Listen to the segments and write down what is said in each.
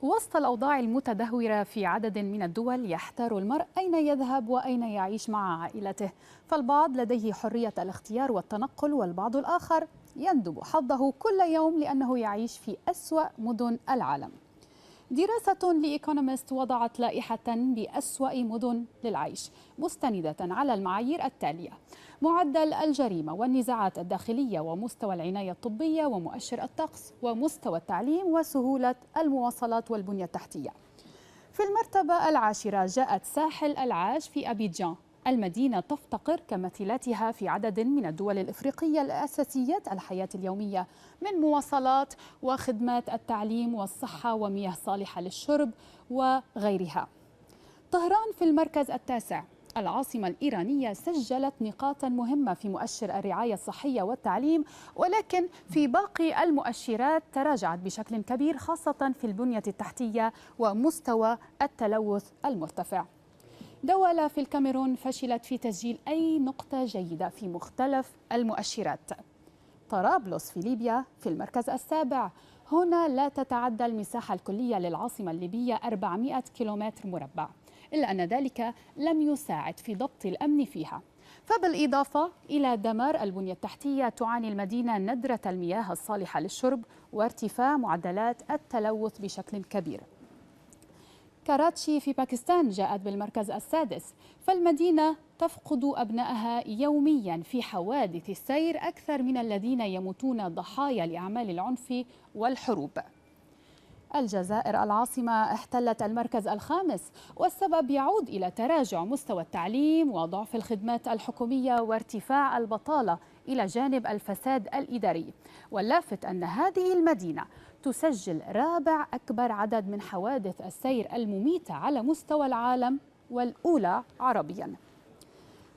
وسط الأوضاع المتدهورة في عدد من الدول، يحتار المرء أين يذهب وأين يعيش مع عائلته. فالبعض لديه حرية الاختيار والتنقل، والبعض الآخر يندب حظه كل يوم لأنه يعيش في أسوأ مدن العالم. دراسة لإيكونومست وضعت لائحة بأسوأ مدن للعيش، مستندة على المعايير التالية: معدل الجريمة والنزاعات الداخلية، ومستوى العناية الطبية، ومؤشر الطقس، ومستوى التعليم، وسهولة المواصلات والبنية التحتية. في المرتبة العاشرة جاءت ساحل العاج في أبيجان، المدينة تفتقر كمثيلاتها في عدد من الدول الإفريقية لأساسيات الحياة اليومية، من مواصلات وخدمات التعليم والصحة ومياه صالحة للشرب وغيرها. طهران في المركز التاسع، العاصمة الإيرانية سجلت نقاطا مهمة في مؤشر الرعاية الصحية والتعليم، ولكن في باقي المؤشرات تراجعت بشكل كبير، خاصة في البنية التحتية ومستوى التلوث المرتفع. دولة في الكاميرون فشلت في تسجيل أي نقطة جيدة في مختلف المؤشرات. طرابلس في ليبيا في المركز السابع، هنا لا تتعدى المساحة الكلية للعاصمة الليبية 400 كيلومتر مربع، إلا أن ذلك لم يساعد في ضبط الأمن فيها. فبالإضافة إلى دمار البنية التحتية، تعاني المدينة ندرة المياه الصالحة للشرب وارتفاع معدلات التلوث بشكل كبير. كراتشي في باكستان جاءت بالمركز السادس، فالمدينة تفقد أبنائها يوميا في حوادث السير أكثر من الذين يموتون ضحايا لأعمال العنف والحروب. الجزائر العاصمة احتلت المركز الخامس، والسبب يعود إلى تراجع مستوى التعليم وضعف الخدمات الحكومية وارتفاع البطالة إلى جانب الفساد الإداري. واللافت أن هذه المدينة تسجل رابع أكبر عدد من حوادث السير المميتة على مستوى العالم، والأولى عربياً.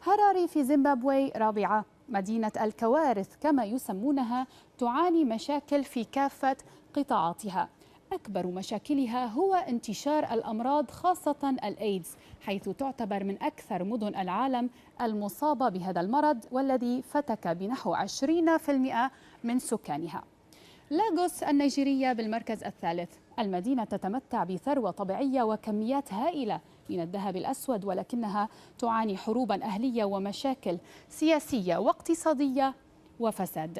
هراري في زيمبابوي رابعة، مدينة الكوارث كما يسمونها، تعاني مشاكل في كافة قطاعاتها. أكبر مشاكلها هو انتشار الأمراض، خاصة الإيدز، حيث تعتبر من أكثر مدن العالم المصابة بهذا المرض، والذي فتك بنحو 20% من سكانها. لاغوس النيجيرية بالمركز الثالث، المدينة تتمتع بثروة طبيعية وكميات هائلة من الذهب الأسود، ولكنها تعاني حروبا أهلية ومشاكل سياسية واقتصادية وفساد.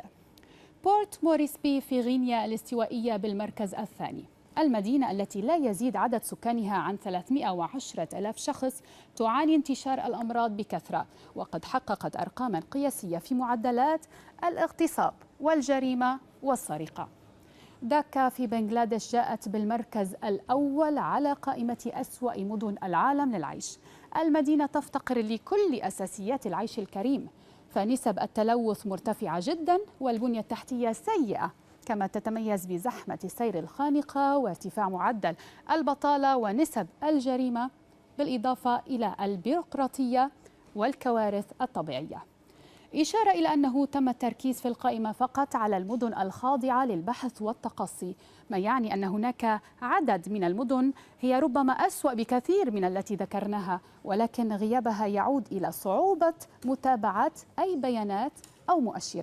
بورت موريسبي في غينيا الاستوائية بالمركز الثاني، المدينة التي لا يزيد عدد سكانها عن 310 ألاف شخص تعاني انتشار الأمراض بكثرة، وقد حققت أرقاما قياسية في معدلات الاغتصاب والجريمة والسرقة. داكا في بنغلاديش جاءت بالمركز الأول على قائمة أسوأ مدن العالم للعيش، المدينة تفتقر لكل أساسيات العيش الكريم، فنسب التلوث مرتفعة جدا والبنية التحتية سيئة، كما تتميز بزحمة السير الخانقة وارتفاع معدل البطالة ونسب الجريمة، بالإضافة إلى البيروقراطية والكوارث الطبيعية. إشارة إلى أنه تم التركيز في القائمة فقط على المدن الخاضعة للبحث والتقصي، ما يعني أن هناك عدد من المدن هي ربما أسوأ بكثير من التي ذكرناها، ولكن غيابها يعود إلى صعوبة متابعة أي بيانات أو مؤشرات.